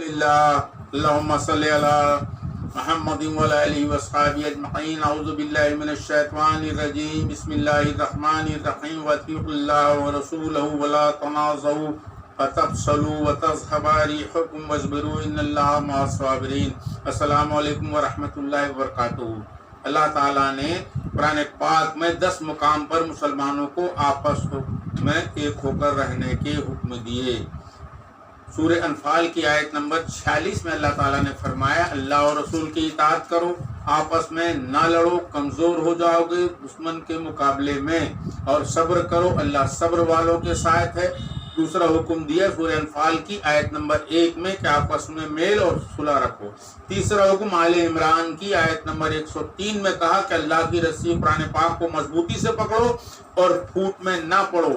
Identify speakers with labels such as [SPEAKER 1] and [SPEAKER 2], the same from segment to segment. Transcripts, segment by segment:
[SPEAKER 1] للہ اللہم صلی علی محمد وعلی آلہ وصحبہ اجمعین اعوذ باللہ من الشیطان الرجیم بسم اللہ الرحمن الرحیم واطیعوا اللہ ورسولہ ولا تنازعوا فتفشلوا وتذهب ريحكم واصبروا ان اللہ مع الصابرین۔ السلام علیکم ورحمۃ اللہ وبرکاتہ۔ اللہ تعالیٰ نے قرآن پاک میں 10 مقام پر مسلمانوں کو آپس میں ایک ہو کر رہنے کے حکم دیے۔ سورہ انفال کی آیت نمبر 46 میں اللہ تعالیٰ نے فرمایا اللہ اور رسول کی اطاعت کرو، آپس میں نہ لڑو، کمزور ہو جاؤ گے دشمن کے مقابلے میں، اور صبر کرو، اللہ صبر والوں کے ساتھ ہے۔ دوسرا حکم دیا سورہ انفال کی آیت نمبر 1 میں کہ آپس میں میل اور صلح رکھو۔ تیسرا حکم آل عمران کی آیت نمبر 103 میں کہا کہ اللہ کی رسی قرآن پاک کو مضبوطی سے پکڑو اور پھوٹ میں نہ پڑو۔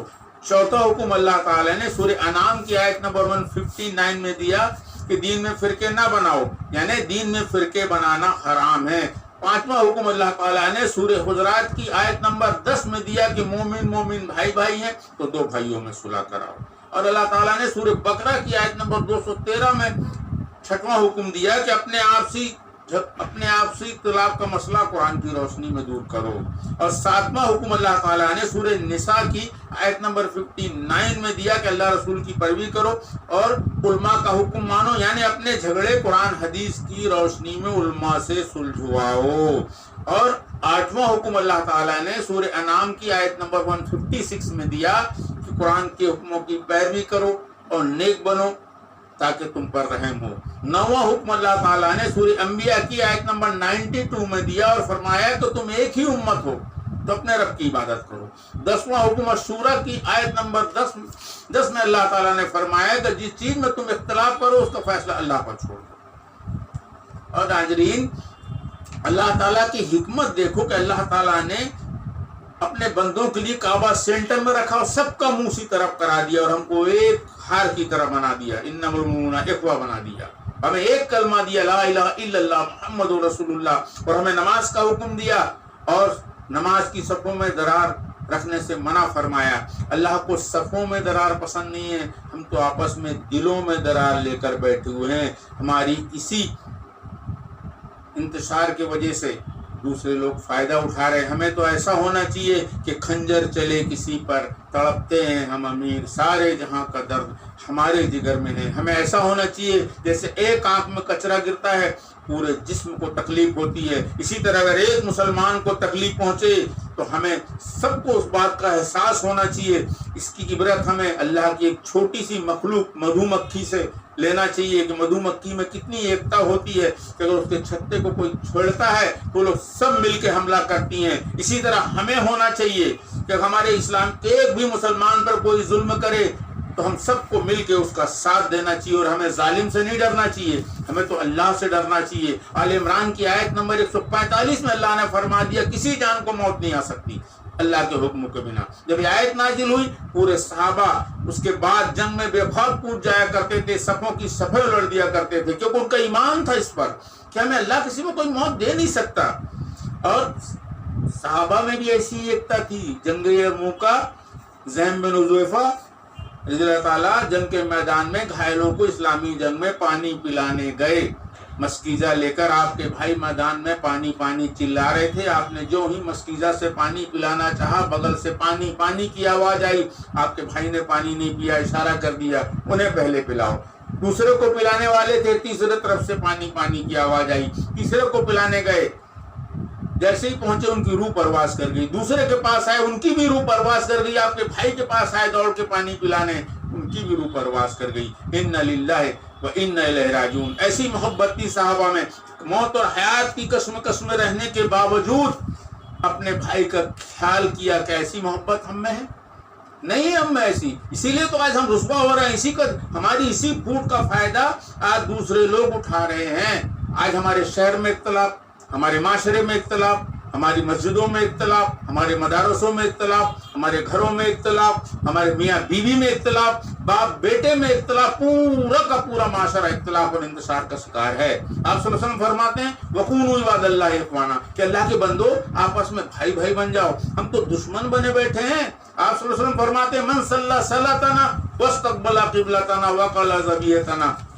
[SPEAKER 1] چوتھا حکم اللہ تعالیٰ نے سورہ انعام کی آیت نمبر 159 میں دیا کہ دین میں فرقے نہ بناؤ، یعنی دین میں فرقے بنانا حرام ہے۔ پانچواں حکم اللہ تعالیٰ نے سورہ حجرات کی آیت نمبر 10 میں دیا کہ مومن بھائی بھائی ہیں تو 2 بھائیوں میں صلح کراؤ۔ اور اللہ تعالیٰ نے سورہ بقرہ کی آیت نمبر 213 میں چھٹواں حکم دیا کہ اپنے آپ سے اختلاف کا مسئلہ قرآن کی روشنی میں دور کرو۔ اور 7واں حکم اللہ تعالیٰ نے سورہ نساء کی آیت نمبر 59 میں دیا کہ اللہ رسول کی پیروی کرو اور علماء کا حکم مانو، یعنی اپنے جھگڑے قرآن حدیث کی روشنی میں علماء سے سلجھواؤ۔ اور 8واں حکم اللہ تعالیٰ نے سورہ انعام کی آیت نمبر 156 میں دیا کہ قرآن کے حکموں کی پیروی کرو اور نیک بنو تاکہ تم پر رحم ہو۔ 9واں حکم اللہ تعالیٰ نے سورہ انبیاء کی آیت نمبر 92 میں دیا اور فرمایا کہ تم ایک ہی امت ہو تو اپنے رب کی عبادت کرو۔ 10واں حکم الشورى کی آیت نمبر 10 میں اللہ تعالیٰ نے فرمایا کہ جس چیز میں تم اختلاف کرو اس کا فیصلہ اللہ پر چھوڑ دو۔ اور ناظرین، اللہ تعالیٰ کی حکمت دیکھو کہ اللہ تعالیٰ نے اپنے بندوں کے لیے کعبہ سینٹر میں رکھا اور سب کا منہ اسی طرف کرا دیا اور ہم کو ایک ہار کی طرح بنا دیا، انما المؤمنون اخوہ بنا دیا، ہمیں ایک کلمہ دیا لا الہ الا اللہ محمد رسول اللہ، اور ہمیں نماز کا حکم دیا اور نماز کی صفوں میں درار رکھنے سے منع فرمایا۔ اللہ کو صفوں میں درار پسند نہیں ہے، ہم تو آپس میں دلوں میں درار لے کر بیٹھے ہوئے ہیں۔ ہماری اسی انتشار کی وجہ سے دوسرے لوگ فائدہ اٹھا رہے ہیں۔ ہمیں تو ایسا ہونا چاہیے کہ خنجر چلے کسی پر، تڑپتے ہیں ہم امیر، سارے جہاں کا درد ہمارے جگر میں ہے۔ ہمیں ایسا ہونا چاہیے جیسے ایک آنکھ میں کچرا گرتا ہے پورے جسم کو تکلیف ہوتی ہے، اسی طرح اگر ایک مسلمان کو تکلیف پہنچے تو ہمیں سب کو اس بات کا احساس ہونا چاہیے۔ اس کی عبرت ہمیں اللہ کی ایک چھوٹی سی مخلوق مدھو مکھی سے لینا چاہیے کہ مدھو مکھی میں کتنی ایکتا ہوتی ہے کہ اگر اس کے چھتے کو کوئی چھوڑتا ہے تو لوگ سب مل کے حملہ کرتی ہیں۔ اسی طرح ہمیں ہونا چاہیے کہ ہمارے اسلام ایک بھی مسلمان پر کوئی ظلم کرے تو ہم سب کو مل کے اس کا ساتھ دینا چاہیے، اور ہمیں ظالم سے نہیں ڈرنا چاہیے، ہمیں تو اللہ سے ڈرنا چاہیے۔ آل عمران کی آیت نمبر 145 میں اللہ نے فرما دیا کسی جان کو موت نہیں آ سکتی اللہ کے حکم کے بنا۔ جب یہ آیت نازل ہوئی پورے صحابہ اس کے بعد جنگ میں بے خوف کود جایا کرتے تھے، صفوں کی صفیں لڑ دیا کرتے تھے، کیونکہ ان کا ایمان تھا اس پر کہ ہمیں اللہ کسی میں کوئی موت دے نہیں سکتا۔ اور صحابہ میں بھی ایسی ایکتا تھی۔ جنگ یرموک کا زیم بن حذیفہ رضی اللہ تعالیٰ جنگ کے میدان میں گھائلوں کو اسلامی جنگ میں پانی پلانے گئے، مسکیزہ لے کر آپ کے بھائی میدان میں پانی پانی چلا رہے تھے۔ آپ نے جو ہی مسکیزہ سے پانی پلانا چاہا بغل سے پانی پانی کی آواز آئی، آپ کے بھائی نے پانی نہیں پیا، اشارہ کر دیا انہیں پہلے پلاؤ۔ دوسرے کو پلانے والے تھے، تیسرے طرف سے پانی پانی کی آواز آئی، تیسرے کو پلانے گئے، جیسے ہی پہنچے ان کی روح پرواز کر گئی، دوسرے کے پاس آئے ان کی بھی روح پرواز کر گئی، آپ کے بھائی کے پاس آئے دوڑ کے پانی پلانے، ان کی بھی روح پرواز کر گئی۔ انا للہ و انا الیہ راجعون۔ ایسی محبت تھی صحابہ میں، موت اور حیات کی کشمکش میں رہنے کے باوجود اپنے بھائی کا خیال کیا کہ ایسی محبت ہم میں ہے نہیں، ہم میں ایسی، اسی لیے تو آج ہم رسوا ہو رہے ہیں، اسی کا ہماری اسی پھوٹ کا فائدہ آج دوسرے لوگ اٹھا رہے ہیں۔ آج ہمارے شہر میں اختلاف، ہمارے معاشرے میں اختلاف، ہماری مسجدوں میں اختلاف، ہمارے مدارسوں میں اختلاف، ہمارے گھروں میں اختلاف، ہمارے میاں بیوی میں اختلاف، باپ بیٹے میں اختلاف، پورا کا پورا معاشرہ اختلاف اور انتشار کا شکار ہے۔ آپ صلی اللہ علیہ وسلم فرماتے ہیں وَكُونُوا عِبَادَ اللَّهِ إِخْوَانًا، کہ اللہ کے بندو آپس میں بھائی بھائی بن جاؤ، ہم تو دشمن بنے بیٹھے ہیں۔ آپ صلی اللہ علیہ وسلم فرماتے ہیں من صلی صلاتنا واستقبل قبلتنا وقال ذبیحتنا،